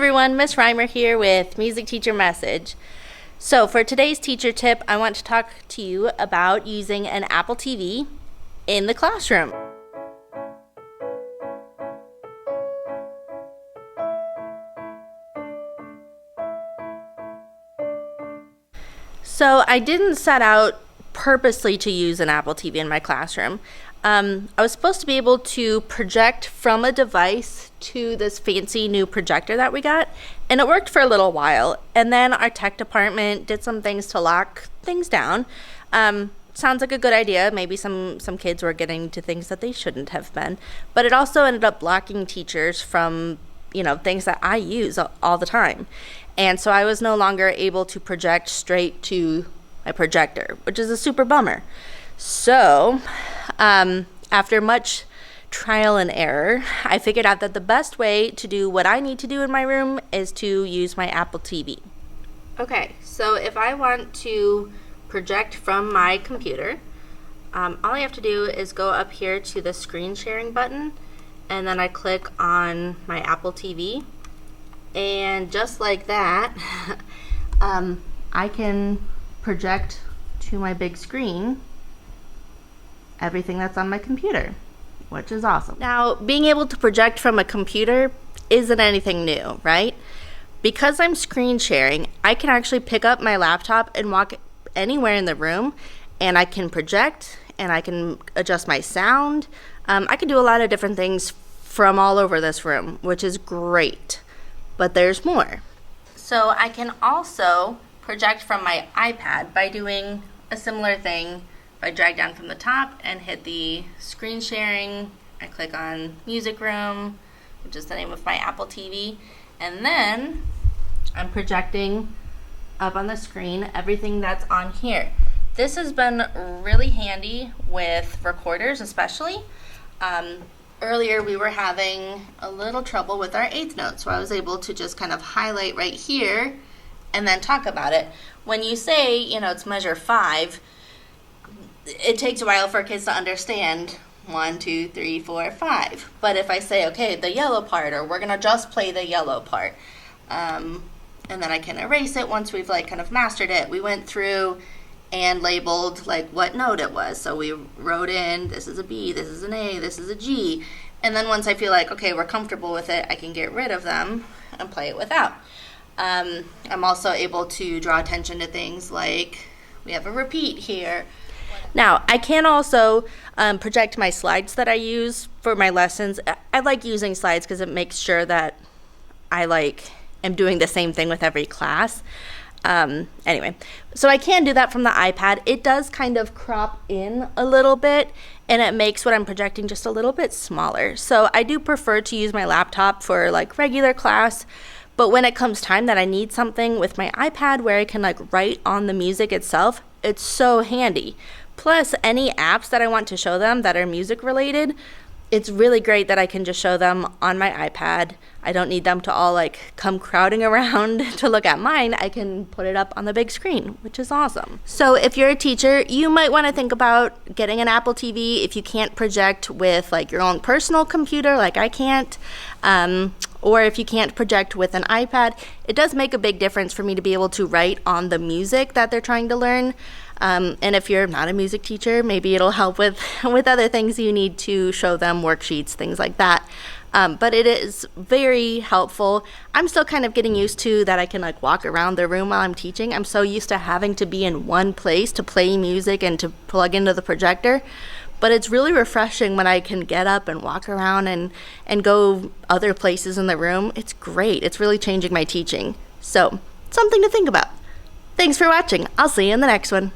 everyone, Miss Reimer here with Music Teacher Message. So for today's teacher tip, I want to talk to you about using an Apple TV in the classroom. So I didn't set out purposely to use an Apple TV in my classroom. I was supposed to be able to project from a device to this fancy new projector that we got, and it worked for a little while. And then our tech department did some things to lock things down. Sounds like a good idea. Maybe some kids were getting to things that they shouldn't have been. But it also ended up blocking teachers from, things that I use all the time. And so I was no longer able to project straight to my projector, which is a super bummer. So, after much trial and error, I figured out that the best way to do what I need to do in my room is to use my Apple TV. Okay, so if I want to project from my computer, all I have to do is go up here to the screen sharing button, and then I click on my Apple TV, and just like that, I can project to my big screen everything that's on my computer, which is awesome. Now, being able to project from a computer isn't anything new, right? Because I'm screen sharing, I can actually pick up my laptop and walk anywhere in the room, and I can project, and I can adjust my sound. I can do a lot of different things from all over this room, which is great. But there's more. So I can also project from my iPad by doing a similar thing. I drag down from the top and hit the screen sharing. I click on Music Room, which is the name of my Apple TV, and then I'm projecting up on the screen everything that's on here. This has been really handy with recorders, especially. Earlier we were having a little trouble with our eighth note, so I was able to just kind of highlight right here and then talk about it. When you say, it's measure 5, it takes a while for kids to understand 1, 2, 3, 4, 5. But if I say, okay, the yellow part, or we're going to just play the yellow part, and then I can erase it once we've kind of mastered it. We went through and labeled what note it was. So we wrote in, this is a B, this is an A, this is a G. And then once I feel okay, we're comfortable with it, I can get rid of them and play it without. I'm also able to draw attention to things like we have a repeat here. Now, I can also project my slides that I use for my lessons. I like using slides because it makes sure that I am doing the same thing with every class. Anyway, so I can do that from the iPad. It does kind of crop in a little bit, and it makes what I'm projecting just a little bit smaller. So I do prefer to use my laptop for regular class, but when it comes time that I need something with my iPad where I can write on the music itself, it's so handy. Plus, any apps that I want to show them that are music related, it's really great that I can just show them on my iPad. I don't need them to all come crowding around to look at mine. I can put it up on the big screen, which is awesome. So if you're a teacher, you might want to think about getting an Apple TV if you can't project with your own personal computer like I can't. Or if you can't project with an iPad. It does make a big difference for me to be able to write on the music that they're trying to learn. And if you're not a music teacher, maybe it'll help with other things you need to show them, worksheets, things like that. But it is very helpful. I'm still kind of getting used to that I can walk around the room while I'm teaching. I'm so used to having to be in one place to play music and to plug into the projector. But it's really refreshing when I can get up and walk around and go other places in the room. It's great. It's really changing my teaching. So, something to think about. Thanks for watching. I'll see you in the next one.